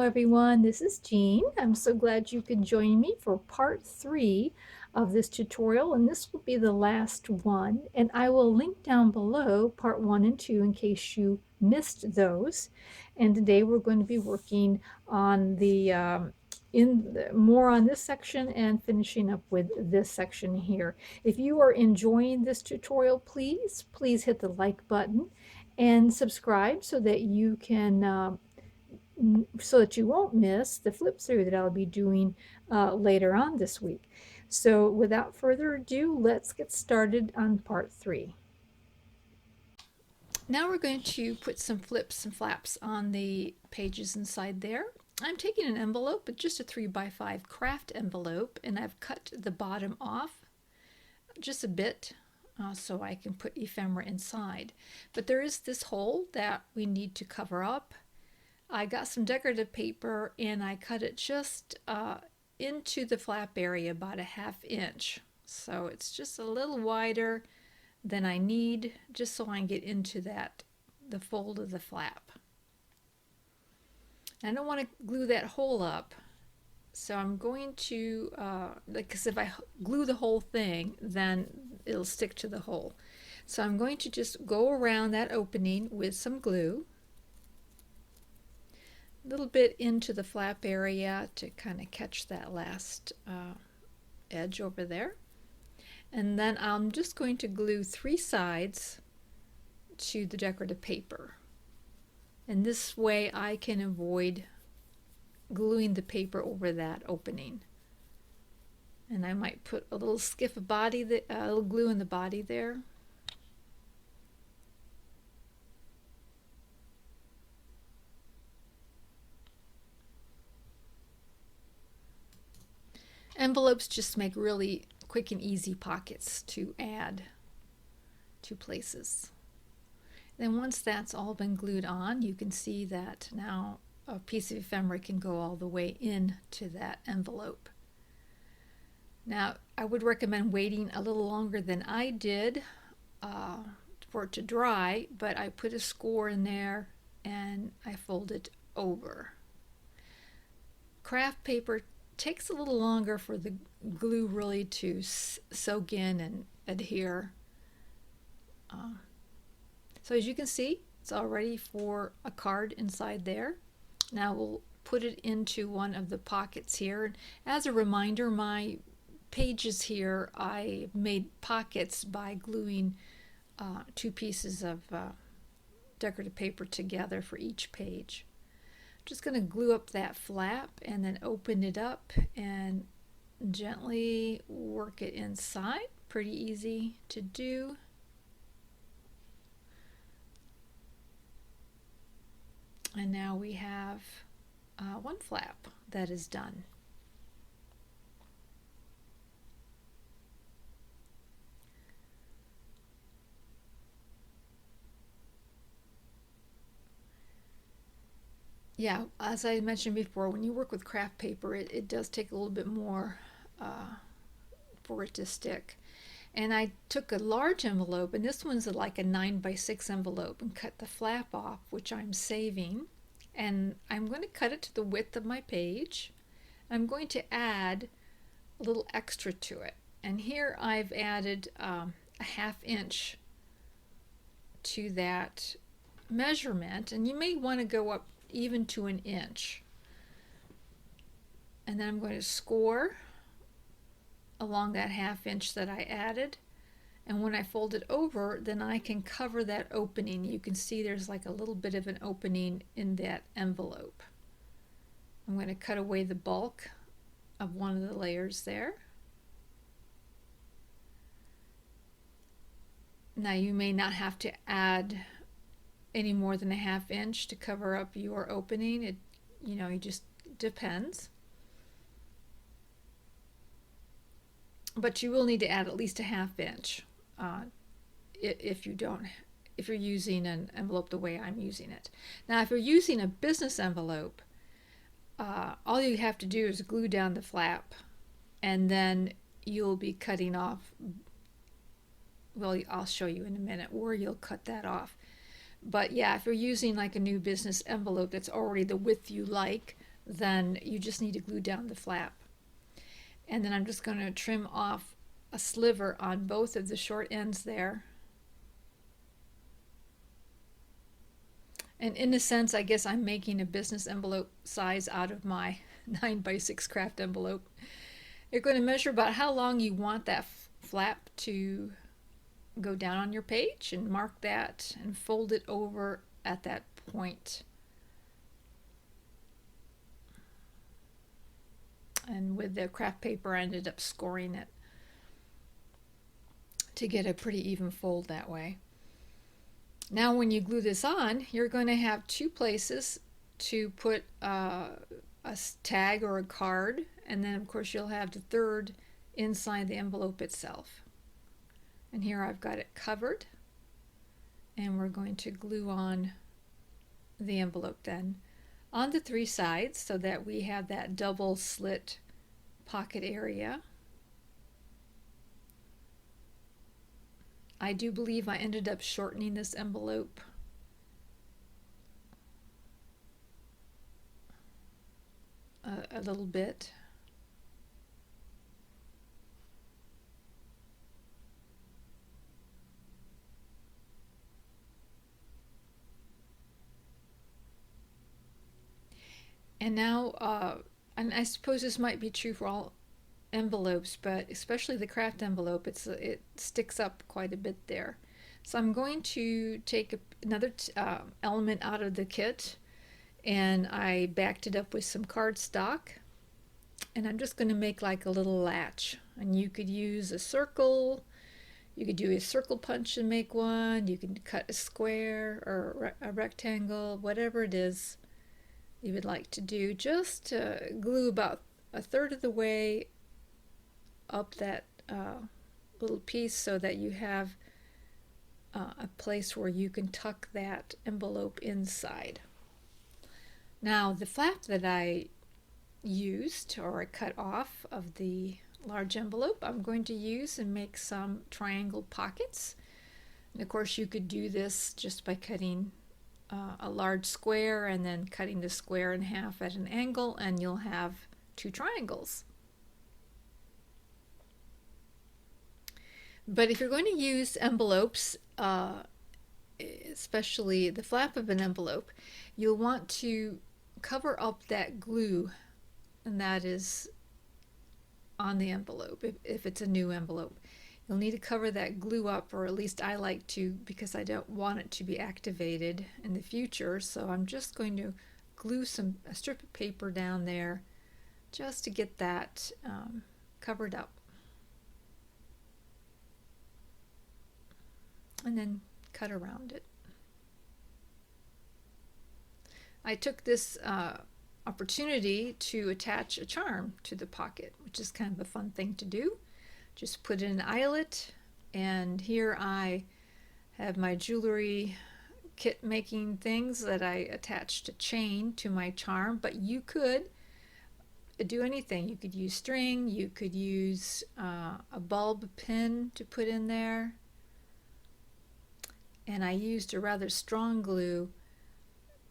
everyone, this is Jean. I'm so glad you could join me for part 3 of this tutorial, and this will be the last one. And I will link down below part 1 and 2 in case you missed those. And today we're going to be working on more on this section and finishing up with this section here. If you are enjoying this tutorial, please hit the like button and subscribe so that you won't miss the flip through that I'll be doing later on this week. So without further ado, let's get started on part 3. Now we're going to put some flips and flaps on the pages inside there. I'm taking an envelope, but just a 3x5 craft envelope, and I've cut the bottom off just a bit so I can put ephemera inside. But there is this hole that we need to cover up. I got some decorative paper and I cut it just into the flap area about a 1/2 inch. So it's just a little wider than I need, just so I can get into the fold of the flap. I don't want to glue that hole up, so I'm going to, because if I glue the whole thing, then it'll stick to the hole. So I'm going to just go around that opening with some glue, a little bit into the flap area to kind of catch that last edge over there. And then I'm just going to glue 3 sides to the decorative paper. And this way I can avoid gluing the paper over that opening. And I might put a little skiff of body, a little glue in the body there. Envelopes just make really quick and easy pockets to add to places. Then once that's all been glued on, you can see that now a piece of ephemera can go all the way into that envelope. Now I would recommend waiting a little longer than I did for it to dry, but I put a score in there and I fold it over. Craft paper takes a little longer for the glue really to soak in and adhere. So as you can see, it's all ready for a card inside there. Now we'll put it into one of the pockets here. And as a reminder, my pages here, I made pockets by gluing 2 pieces of decorative paper together for each page. Just going to glue up that flap and then open it up and gently work it inside. Pretty easy to do. And now we have 1 flap that is done. Yeah, as I mentioned before, when you work with craft paper, it does take a little bit more for it to stick. And I took a large envelope, and this one's like a 9x6 envelope, and cut the flap off, which I'm saving. And I'm going to cut it to the width of my page. I'm going to add a little extra to it. And here I've added a 1/2 inch to that measurement, and you may want to go up even to 1 inch. And then I'm going to score along that 1/2 inch that I added, and when I fold it over, then I can cover that opening. You can see there's like a little bit of an opening in that envelope. I'm going to cut away the bulk of one of the layers there. Now you may not have to add any more than a 1/2 inch to cover up your opening. It just depends. But you will need to add at least a 1/2 inch if you're using an envelope the way I'm using it. Now if you're using a business envelope, all you have to do is glue down the flap, and then you'll be cutting off, well, I'll show you in a minute where you'll cut that off. But yeah, if you're using like a new business envelope that's already the width you like, then you just need to glue down the flap. And then I'm just going to trim off a sliver on both of the short ends there. And in a sense, I guess I'm making a business envelope size out of my 9x6 craft envelope. You're going to measure about how long you want that flap to go down on your page and mark that and fold it over at that point. And with the craft paper, I ended up scoring it to get a pretty even fold that way. Now when you glue this on, you're going to have two places to put a tag or a card, and then of course you'll have the third inside the envelope itself. And here I've got it covered, and we're going to glue on the envelope then on the three sides so that we have that double slit pocket area. I do believe I ended up shortening this envelope a little bit. And now, and I suppose this might be true for all envelopes, but especially the craft envelope, it sticks up quite a bit there. So I'm going to take another element out of the kit, and I backed it up with some cardstock, and I'm just going to make like a little latch. And you could use a circle, you could do a circle punch and make one, you can cut a square or a rectangle, whatever it is you would like to do. Just glue about a third of the way up that little piece so that you have a place where you can tuck that envelope inside. Now the flap that I used, or I cut off of the large envelope, I'm going to use and make some triangle pockets. And of course you could do this just by cutting a large square and then cutting the square in half at an angle, and you'll have two triangles. But if you're going to use envelopes, especially the flap of an envelope, you'll want to cover up that glue, and that is on the envelope if it's a new envelope. You'll need to cover that glue up, or at least I like to, because I don't want it to be activated in the future. So I'm just going to glue a strip of paper down there just to get that covered up. And then cut around it. I took this opportunity to attach a charm to the pocket, which is kind of a fun thing to do. Just put in an eyelet, and here I have my jewelry kit making things that I attached a chain to my charm, but you could do anything. You could use string, you could use a bulb pin to put in there, and I used a rather strong glue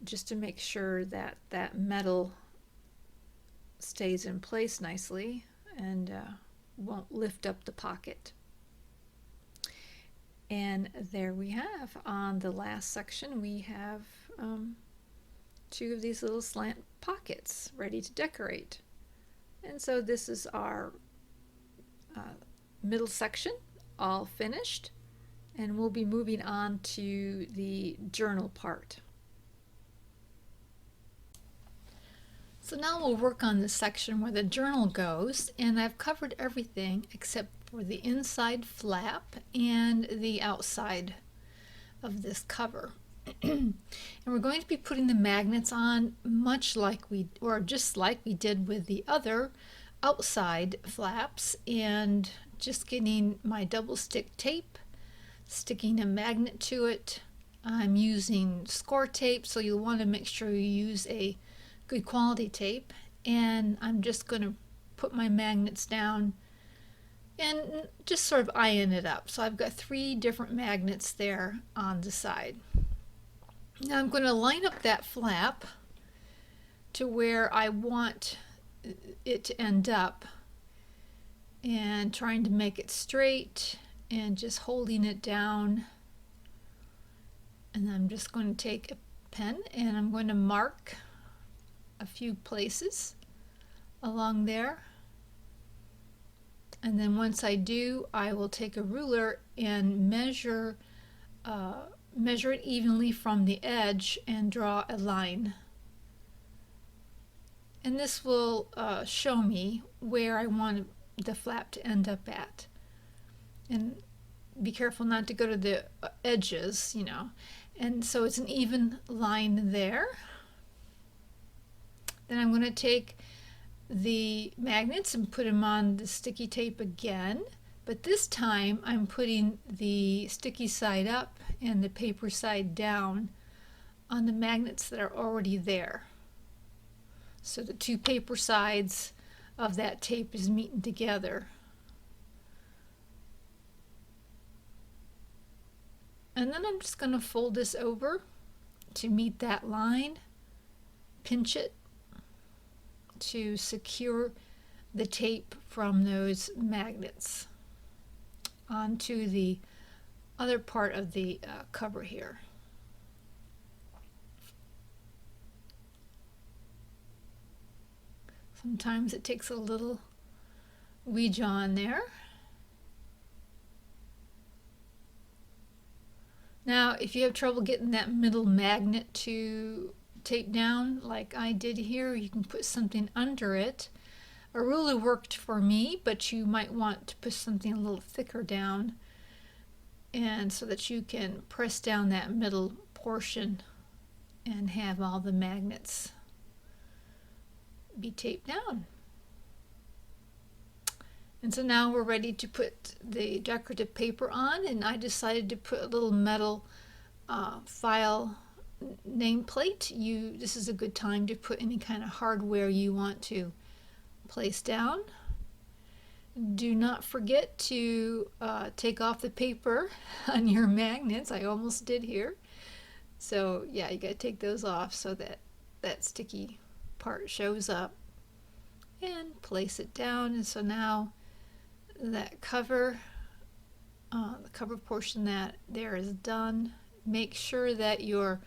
just to make sure that that metal stays in place nicely and won't lift up the pocket. And there we have, on the last section, we have two of these little slant pockets ready to decorate. And so this is our middle section all finished, and we'll be moving on to the journal part. So now we'll work on the section where the journal goes, and I've covered everything except for the inside flap and the outside of this cover. And we're going to be putting the magnets on just like we did with the other outside flaps, and just getting my double stick tape, sticking a magnet to it. I'm using score tape, so you'll want to make sure you use a good quality tape, and I'm just going to put my magnets down and just sort of iron it up. So I've got 3 different magnets there on the side. Now I'm going to line up that flap to where I want it to end up, and trying to make it straight and just holding it down. And I'm just going to take a pen and I'm going to mark a few places along there. And then once I do, I will take a ruler and measure it evenly from the edge and draw a line. And this will show me where I want the flap to end up at. And be careful not to go to the edges, you know. And so it's an even line there. Then I'm going to take the magnets and put them on the sticky tape again, but this time I'm putting the sticky side up and the paper side down on the magnets that are already there. So the two paper sides of that tape is meeting together. And then I'm just going to fold this over to meet that line, pinch it to secure the tape from those magnets onto the other part of the cover here. Sometimes it takes a little weege on there. Now, if you have trouble getting that middle magnet to tape down like I did here, you can put something under it. A ruler worked for me, but you might want to put something a little thicker down, and so that you can press down that middle portion and have all the magnets be taped down. And so now we're ready to put the decorative paper on, and I decided to put a little metal file nameplate. This is a good time to put any kind of hardware you want to place down. Do not forget to take off the paper on your magnets. I almost did here. So yeah, you got to take those off so that that sticky part shows up, and place it down. And so now that cover, the cover portion that there is done. Make sure that your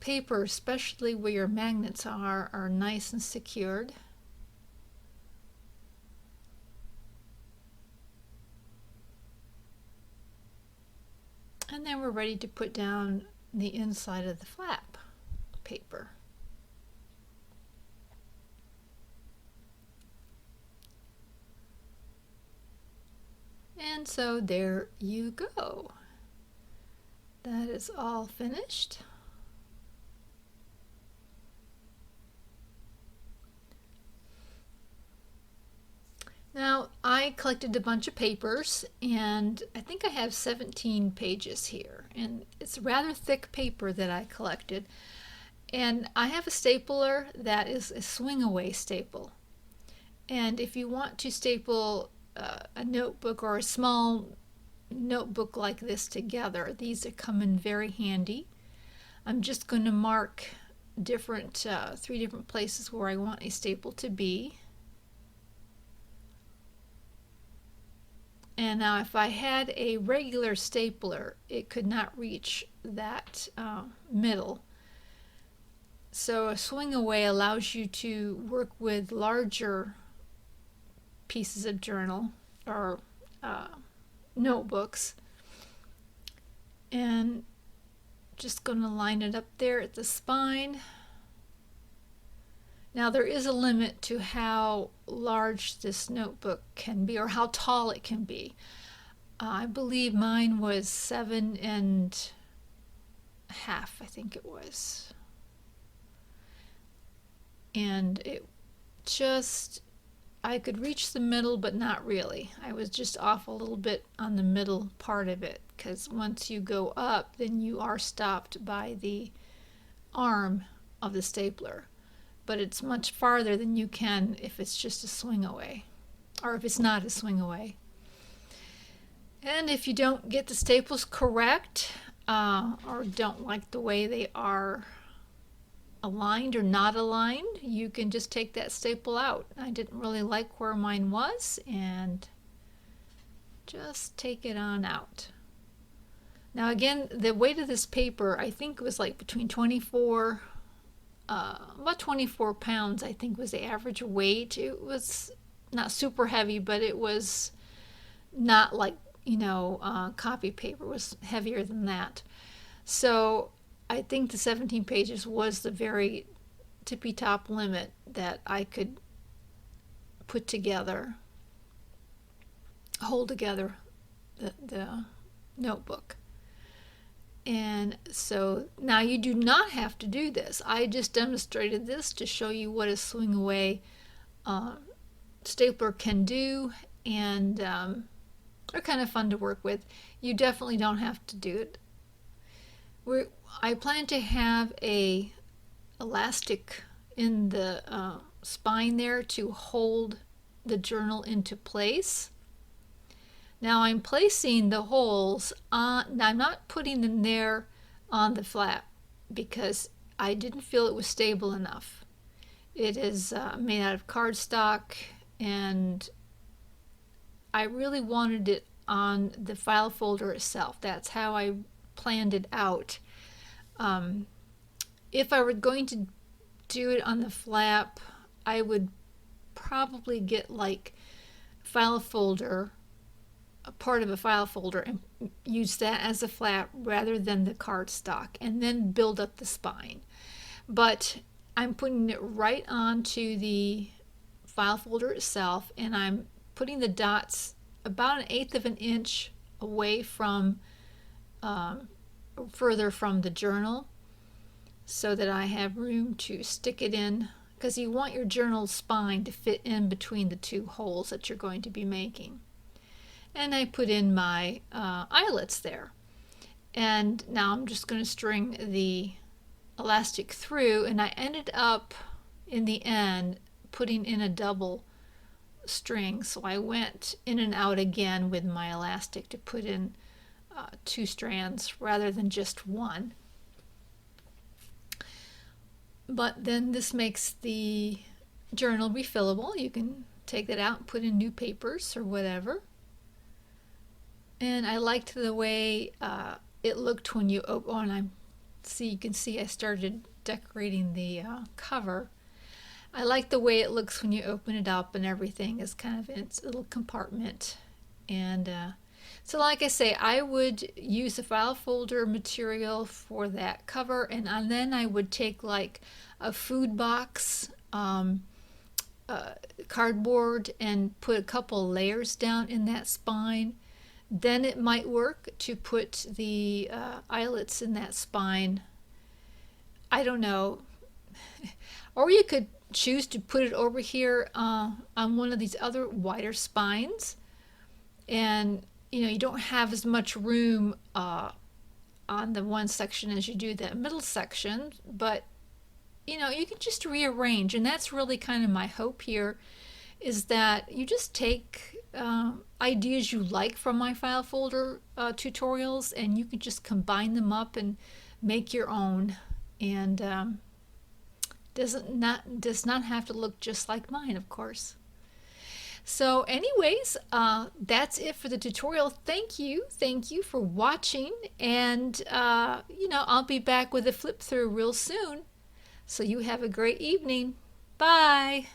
paper, especially where your magnets are nice and secured. And then we're ready to put down the inside of the flap paper. And so there you go. That is all finished. Now, I collected a bunch of papers, and I think I have 17 pages here, and it's rather thick paper that I collected. And I have a stapler that is a swing-away staple. And if you want to staple a notebook or a small notebook like this together, these come in very handy. I'm just going to mark three different places where I want a staple to be. And now if I had a regular stapler, it could not reach that middle. So a swing away allows you to work with larger pieces of journal or notebooks. And just going to line it up there at the spine. Now there is a limit to how large this notebook can be, or how tall it can be. I believe mine was 7.5, I think it was. And it just, I could reach the middle, but not really. I was just off a little bit on the middle part of it, because once you go up, then you are stopped by the arm of the stapler. But it's much farther than you can if it's just a swing away, or if it's not a swing away. And if you don't get the staples correct, or don't like the way they are aligned or not aligned, you can just take that staple out. I didn't really like where mine was, and just take it on out. Now again, the weight of this paper, I think was like between about 24 pounds, I think was the average weight. It was not super heavy, but it was not like, copy paper. It was heavier than that. So I think the 17 pages was the very tippy top limit that I could put together, hold together the notebook. And so now you do not have to do this. I just demonstrated this to show you what a swing away stapler can do, and they're kind of fun to work with. You definitely don't have to do it. I plan to have a elastic in the spine there to hold the journal into place. Now I'm placing the holes on, now I'm not putting them there on the flap because I didn't feel it was stable enough. It is made out of cardstock, and I really wanted it on the file folder itself. That's how I planned it out. If I were going to do it on the flap, I would probably get like file folder, a part of a file folder, and use that as a flap rather than the cardstock, and then build up the spine. But I'm putting it right onto the file folder itself, and I'm putting the dots about 1/8 of an inch away from further from the journal, so that I have room to stick it in, because you want your journal spine to fit in between the two holes that you're going to be making. And I put in my eyelets there. And now I'm just going to string the elastic through, and I ended up in the end putting in a double string, so I went in and out again with my elastic to put in 2 strands rather than just one. But then this makes the journal refillable. You can take that out and put in new papers or whatever. And I liked the way it looked when you open. You can see I started decorating the cover. I like the way it looks when you open it up, and everything is kind of in its little compartment. And so like I say, I would use the file folder material for that cover, and then I would take like a food box, cardboard, and put a couple layers down in that spine. Then it might work to put the eyelets in that spine. I don't know. Or you could choose to put it over here on one of these other wider spines, and you don't have as much room on the one section as you do that middle section, but you can just rearrange. And that's really kind of my hope here, is that you just take ideas you like from my file folder tutorials, and you can just combine them up and make your own, and does not have to look just like mine, of course. So anyways, that's it for the tutorial. Thank you for watching, and I'll be back with a flip through real soon. So you have a great evening. Bye.